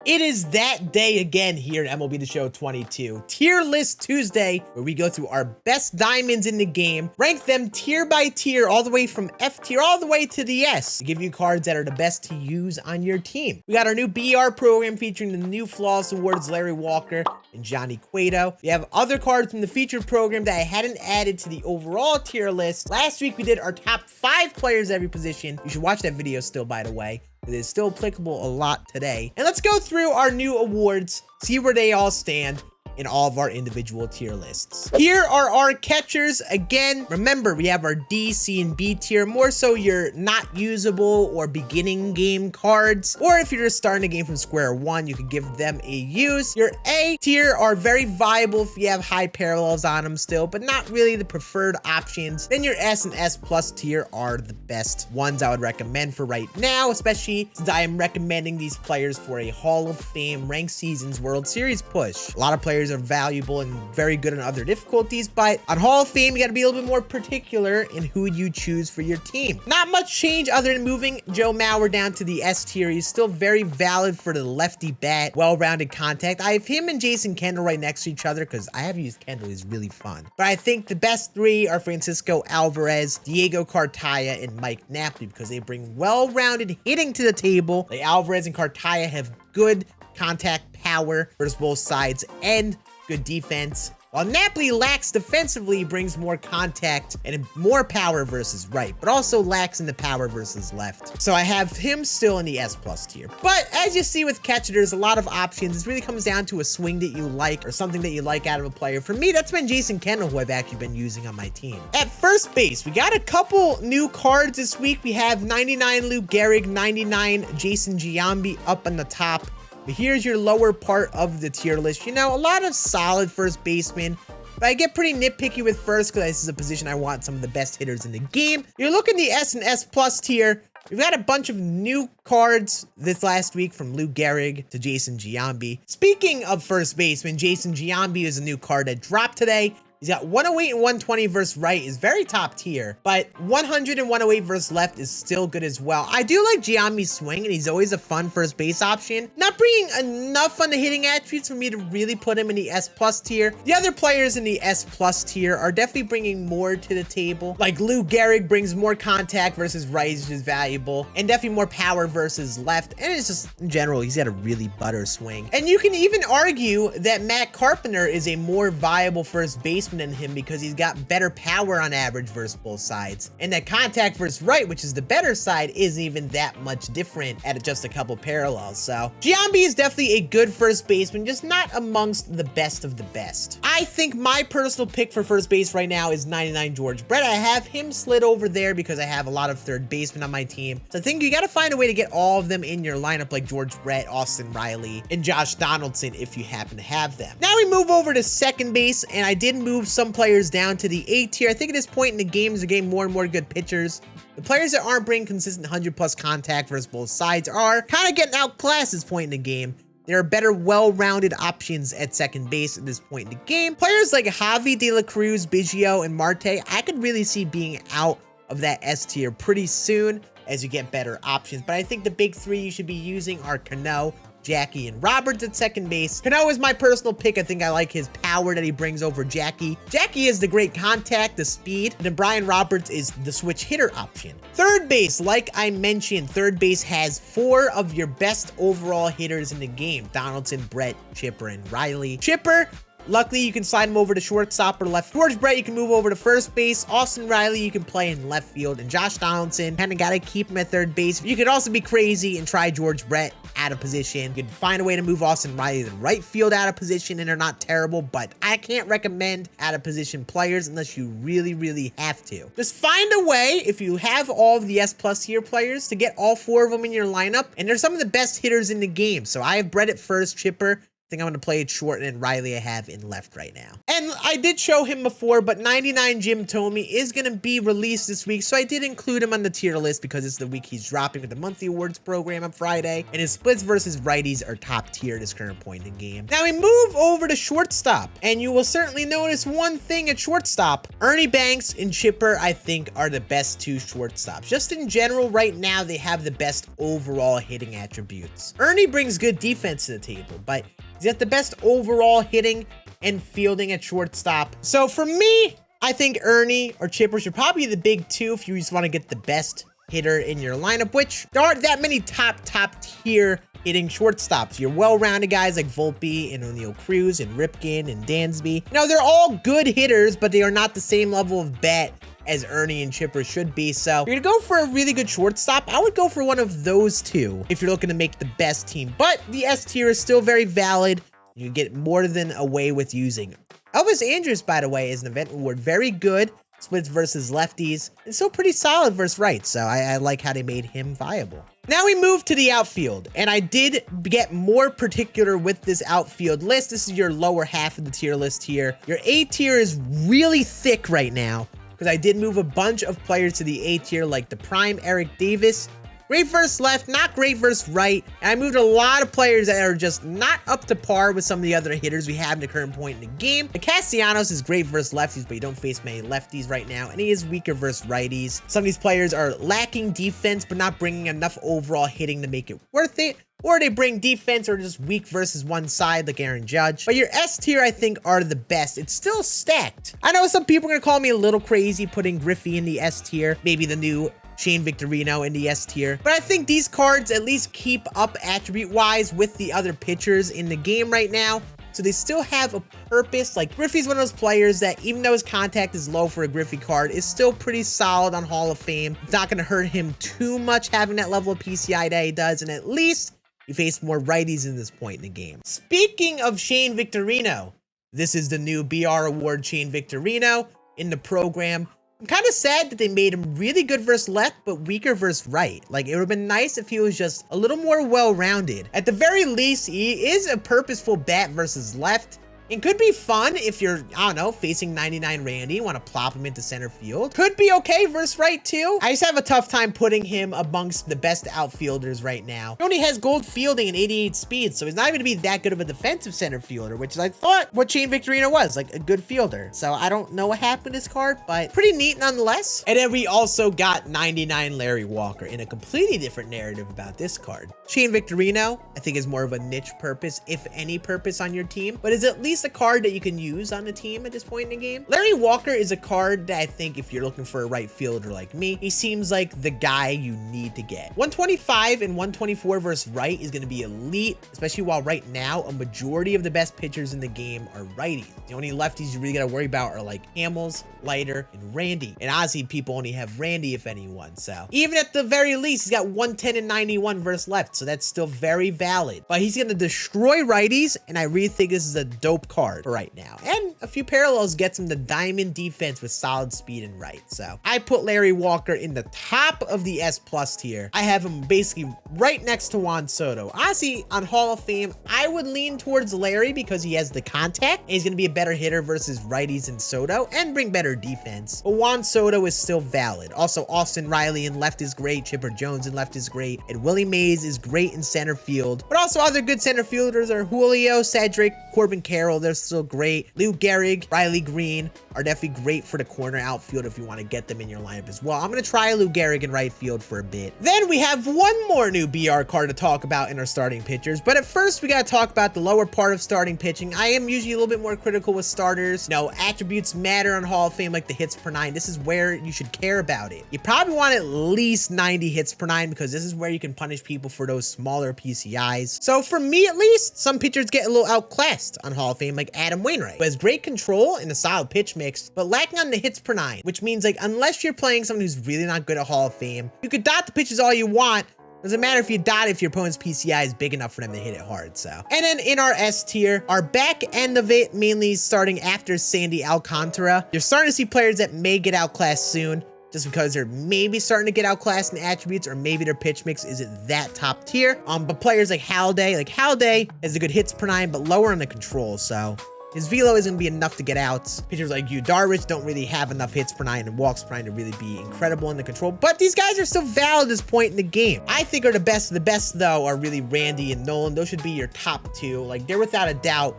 It is that day again here at MLB the Show 22. Tier List Tuesday, where we go through our best diamonds in the game, rank them tier by tier, all the way from F tier all the way to the S, to give you cards that are the best to use on your team. We got our new BR program featuring the new Flawless Awards, Larry Walker and Johnny Cueta. We have other cards from the featured program that I hadn't added to the overall tier list. Last week we did our top 5 players every position. You should watch that video still, by the way. It is still applicable a lot today. And let's go through our new awards, see where they all stand in all of our individual tier lists. Here are our catchers. Again, remember, we have our D, C, and B tier, more so your not usable or beginning game cards, or if you're just starting a game from square one, you can give them a use. Your A tier are very viable if you have high parallels on them still, but not really the preferred options. Then your S and S plus tier are the best ones I would recommend for right now, especially since I am recommending these players for a Hall of Fame ranked seasons World Series push. A lot of players are valuable and very good on other difficulties, but on Hall of Fame, you got to be a little bit more particular in who you choose for your team. Not much change other than moving Joe Mauer down to the S tier. He's still very valid for the lefty bat, well-rounded contact. I have him and Jason Kendall right next to each other because I have used Kendall. He's really fun. But I think the best 3 are Francisco Alvarez, Diego Cartaya, and Mike Napoli because they bring well-rounded hitting to the table. Like Alvarez and Cartaya have good contact power versus both sides and good defense, while Napoli lacks defensively, brings more contact and more power versus right, but also lacks in the power versus left. So I have him still in the S plus tier. But as you see with catcher, there's a lot of options. It really comes down to a swing that you like or something that you like out of a player. For me, that's been Jason Kendall, who I've actually been using on my team. At first base, we got a couple new cards this week. We have 99 Lou Gehrig, 99 Jason Giambi up on the top. But here's your lower part of the tier list. You know, a lot of solid first basemen, but I get pretty nitpicky with first because this is a position I want some of the best hitters in the game. You're looking the S and S plus tier. We've got a bunch of new cards this last week, from Lou Gehrig to Jason Giambi. Speaking of first baseman, Jason Giambi is a new card that dropped today. He's got 108 and 120 versus right, is very top tier, but 100 and 108 versus left is still good as well. I do like Giambi's swing, and he's always a fun first base option. Not bringing enough on the hitting attributes for me to really put him in the S plus tier. The other players in the S plus tier are definitely bringing more to the table. Like Lou Gehrig brings more contact versus right, which is valuable, and definitely more power versus left. And it's just, in general, he's got a really butter swing. And you can even argue that Matt Carpenter is a more viable first baseman than him because he's got better power on average versus both sides, and that contact versus right, which is the better side, isn't even that much different at just a couple parallels. So Giambi is definitely a good first baseman, just not amongst the best of the best. I think my personal pick for first base right now is 99 George Brett. I have him slid over there because I have a lot of third basemen on my team, so I think you got to find a way to get all of them in your lineup, like George Brett, Austin Riley, and Josh Donaldson if you happen to have them. Now we move over to second base, and I did move some players down to the A tier. I think at this point in the game, they're getting more and more good pitchers. The players that aren't bringing consistent 100 plus contact versus both sides are kind of getting outclassed at this point in the game. There are better, well-rounded options at second base at this point in the game. Players like Javi, De La Cruz, Biggio, and Marte, I could really see being out of that S tier pretty soon as you get better options. But I think the big 3 you should be using are Cano, Jackie, and Roberts at second base. Cano is my personal pick. I think I like his power that he brings over Jackie. Jackie is the great contact, the speed, and then Brian Roberts is the switch hitter option. Third base, like I mentioned, third base has 4 of your best overall hitters in the game: Donaldson, Brett, Chipper, and Riley. Chipper, luckily, you can slide him over to shortstop or left. George Brett, you can move over to first base. Austin Riley, you can play in left field. And Josh Donaldson, kind of got to keep him at third base. You could also be crazy and try George Brett out of position. You can find a way to move Austin Riley to right field out of position, and they're not terrible, but I can't recommend out of position players unless you really, really have to. Just find a way, if you have all of the S plus tier players, to get all 4 of them in your lineup, and they're some of the best hitters in the game. So I have Brett at first, Chipper, think I'm going to play it short, and Riley I have in left right now. And I did show him before, but 99 Jim Thome is going to be released this week, so I did include him on the tier list because it's the week he's dropping with the monthly awards program on Friday, and his splits versus righties are top tier at this current point in the game. Now we move over to shortstop, and you will certainly notice one thing at shortstop. Ernie Banks and Chipper, I think, are the best two shortstops. Just in general, right now, they have the best overall hitting attributes. Ernie brings good defense to the table, but he's got the best overall hitting and fielding at shortstop. So for me, I think Ernie or Chipper should probably be the big two if you just want to get the best hitter in your lineup, which there aren't that many top tier hitting shortstops. Your well-rounded guys like Volpe and O'Neal Cruz and Ripken and Dansby. Now, they're all good hitters, but they are not the same level of bat as Ernie and Chipper should be. So if you're gonna go for a really good shortstop, I would go for one of those two if you're looking to make the best team. But the S tier is still very valid. You get more than away with using. Elvis Andrus, by the way, is an event award. Very good. Splits versus lefties. And still pretty solid versus rights. So I like how they made him viable. Now we move to the outfield, and I did get more particular with this outfield list. This is your lower half of the tier list here. Your A tier is really thick right now, because I did move a bunch of players to the A tier, like the prime Eric Davis. Great versus left, not great versus right. And I moved a lot of players that are just not up to par with some of the other hitters we have in the current point in the game. The Castellanos is great versus lefties, but you don't face many lefties right now. And he is weaker versus righties. Some of these players are lacking defense, but not bringing enough overall hitting to make it worth it. Or they bring defense or just weak versus one side like Aaron Judge. But your S tier, I think, are the best. It's still stacked. I know some people are going to call me a little crazy putting Griffey in the S tier. Maybe the new Shane Victorino in the S tier. But I think these cards at least keep up attribute-wise with the other pitchers in the game right now. So they still have a purpose. Like, Griffey's one of those players that, even though his contact is low for a Griffey card, is still pretty solid on Hall of Fame. It's not going to hurt him too much having that level of PCI that he does. And at least he faced more righties in this point in the game. Speaking of Shane Victorino, this is the new BR Award Shane Victorino in the program. I'm kind of sad that they made him really good versus left, but weaker versus right. Like, it would have been nice if he was just a little more well-rounded. At the very least, he is a purposeful bat versus left. It could be fun if you're, I don't know, facing 99 Randy, you want to plop him into center field. Could be okay versus right too. I just have a tough time putting him amongst the best outfielders right now. He only has gold fielding and 88 speed, so he's not even going to be that good of a defensive center fielder, which is, I thought, what Shane Victorino was, like a good fielder. So I don't know what happened to this card, but pretty neat nonetheless. And then we also got 99 Larry Walker in a completely different narrative about this card. Shane Victorino, I think, is more of a niche purpose, if any purpose on your team, but is at least a card that you can use on the team at this point in the game. Larry Walker is a card that I think if you're looking for a right fielder like me, he seems like the guy you need to get. 125 and 124 versus right is going to be elite, especially while right now a majority of the best pitchers in the game are righties. The only lefties you really got to worry about are like Hamels, Leiter, and Randy. And honestly, people only have Randy if anyone. So even at the very least, he's got 110 and 91 versus left. So that's still very valid. But he's going to destroy righties, and I really think this is a dope card for right now. And a few parallels gets him the diamond defense with solid speed and right. So I put Larry Walker in the top of the S plus tier. I have him basically right next to Juan Soto. Honestly, on Hall of Fame, I would lean towards Larry because he has the contact, and he's going to be a better hitter versus righties and Soto and bring better defense. But Juan Soto is still valid. Also, Austin Riley in left is great. Chipper Jones in left is great. And Willie Mays is great in center field. But also other good center fielders are Julio, Cedric, Corbin Carroll. They're still great. Lou Gehrig, Riley Green are definitely great for the corner outfield if you want to get them in your lineup as well. I'm going to try Lou Gehrig in right field for a bit. Then we have one more new BR card to talk about in our starting pitchers. But at first, we got to talk about the lower part of starting pitching. I am usually a little bit more critical with starters. No, attributes matter on Hall of Fame like the hits per nine. This is where you should care about it. You probably want at least 90 hits per nine because this is where you can punish people for those smaller PCIs. So for me at least, some pitchers get a little outclassed on Hall of Fame like Adam Wainwright, who has great control and a solid pitch mix, but lacking on the hits per nine, which means like unless you're playing someone who's really not good at Hall of Fame, you could dot the pitches all you want. Doesn't matter if you dot it if your opponent's PCI is big enough for them to hit it hard, so. And then in our S tier, our back end of it, mainly starting after Sandy Alcantara, you're starting to see players that may get outclassed soon. just because they're maybe starting to get outclassed in attributes, or maybe their pitch mix isn't that top tier. But players like Halliday has a good hits per 9, but lower on the control, so his velo isn't gonna be enough to get outs. Pitchers like Yu Darvish don't really have enough hits per 9 and walks per 9 to really be incredible in the control, but these guys are still valid at this point in the game. I think are the best of the best, though, are really Randy and Nolan. Those should be your top 2. Like, they're without a doubt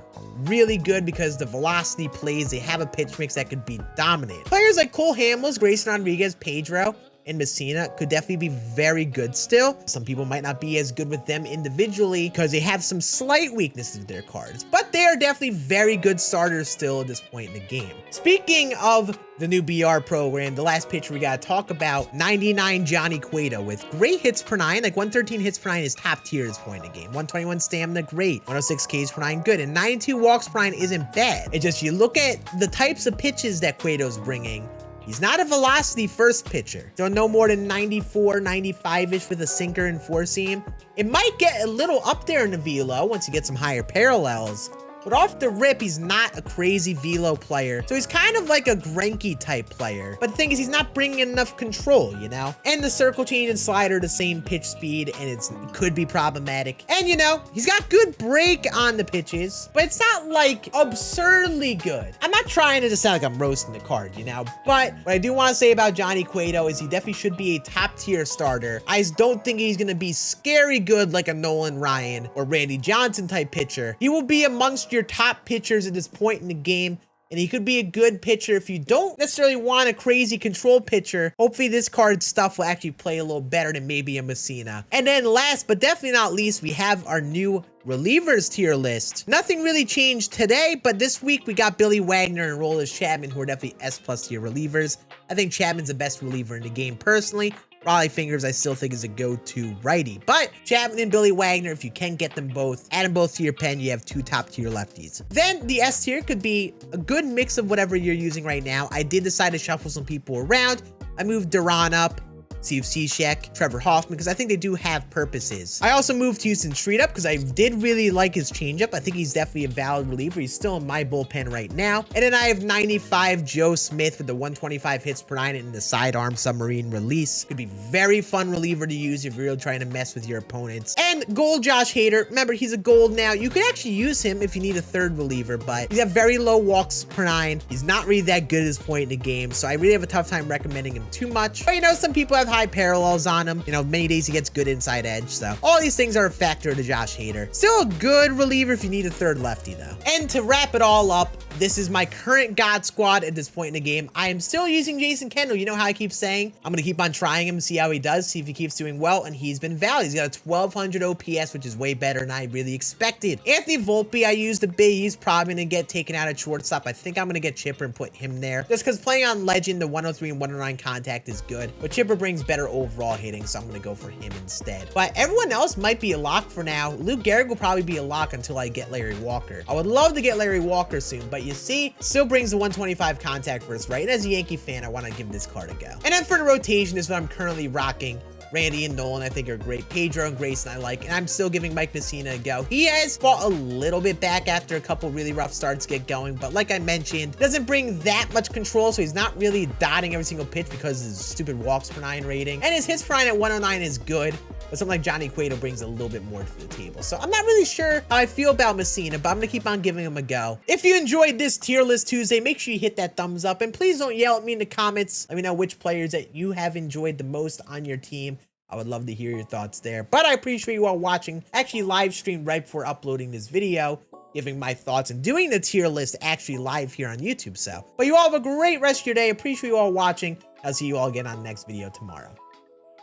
really good because the velocity plays, they have a pitch mix that could be dominated. Players like Cole Hamels, Grayson Rodriguez, Pedro, and Messina could definitely be very good still. Some people might not be as good with them individually because they have some slight weaknesses with their cards, but they are definitely very good starters still at this point in the game. Speaking of the new BR program, the last pitcher we gotta talk about, 99 Johnny Cueta with great hits per 9, like 113 hits per 9 is top tier at this point in the game. 121 stamina, great. 106 Ks per 9, good. And 92 walks per 9 isn't bad. It's just you look at the types of pitches that Cueto's bringing, he's not a velocity first pitcher. So no more than 94, 95-ish with a sinker and four seam. It might get a little up there in the velo once you get some higher parallels. But off the rip, he's not a crazy velo player. So he's kind of like a Greinke type player. But the thing is, he's not bringing enough control, you know? And the circle change and slider, the same pitch speed, and it could be problematic. And, you know, he's got good break on the pitches, but it's not like absurdly good. I'm not trying to just sound like I'm roasting the card, you know? But what I do want to say about Johnny Cueto is he definitely should be a top tier starter. I just don't think he's going to be scary good like a Nolan Ryan or Randy Johnson type pitcher. He will be amongst your top pitchers at this point in the game, and he could be a good pitcher if you don't necessarily want a crazy control pitcher. Hopefully this card stuff will actually play a little better than maybe a Messina. And then last but definitely not least, we have our new relievers tier list. Nothing really changed today, but this week we got Billy Wagner and Rollers Chapman, who are definitely S+ tier relievers. I think Chapman's the best reliever in the game personally. Raleigh Fingers, I still think, is a go-to righty. But Chapman and Billy Wagner, if you can get them both, add them both to your pen, you have 2 top-tier lefties. Then the S tier could be a good mix of whatever you're using right now. I did decide to shuffle some people around. I moved Duran up, Steve Cishek, Trevor Hoffman, because I think they do have purposes. I also moved Houston Street up because I did really like his changeup. I think he's definitely a valid reliever. He's still in my bullpen right now. And then I have 95 Joe Smith with the 125 hits per 9 and the sidearm submarine release. Could be very fun reliever to use if you're really trying to mess with your opponents. And gold Josh Hader. Remember, he's a gold now. You could actually use him if you need a third reliever, but he's got very low walks per 9. He's not really that good at this point in the game, so I really have a tough time recommending him too much. But you know, some people have high parallels on him. You know, many days he gets good inside edge. So all these things are a factor to Josh Hader. Still a good reliever if you need a third lefty though. And to wrap it all up, this is my current God squad at this point in the game. I am still using Jason Kendall. You know how I keep saying I'm going to keep on trying him and see how he does, see if he keeps doing well, and he's been valid. He's got a 1200 OPS, which is way better than I really expected. Anthony Volpe, I used a bit. He's probably going to get taken out at shortstop. I think I'm going to get Chipper and put him there just because playing on Legend, the 103 and 109 contact is good, but Chipper brings better overall hitting, so I'm going to go for him instead. But everyone else might be a lock for now. Luke Gehrig will probably be a lock until I get Larry Walker. I would love to get Larry Walker soon, but you see, still brings the 125 contact for us, right? And as a Yankee fan, I want to give this card a go. And then for the rotation is what I'm currently rocking. Randy and Nolan, I think, are great. Pedro and Grayson, I like. And I'm still giving Mike Messina a go. He has fought a little bit back after a couple really rough starts get going. But like I mentioned, doesn't bring that much control. So he's not really dotting every single pitch because of his stupid walks per 9 rating. And his hits per 9 at 109 is good. But something like Johnny Cueto brings a little bit more to the table. So I'm not really sure how I feel about Messina, but I'm going to keep on giving him a go. If you enjoyed this Tier List Tuesday, make sure you hit that thumbs up. And please don't yell at me in the comments. Let me know which players that you have enjoyed the most on your team. I would love to hear your thoughts there. But I appreciate you all watching. Actually live streamed right before uploading this video, giving my thoughts and doing the tier list actually live here on YouTube. So, but you all have a great rest of your day. Appreciate you all watching. I'll see you all again on the next video tomorrow.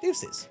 Deuces.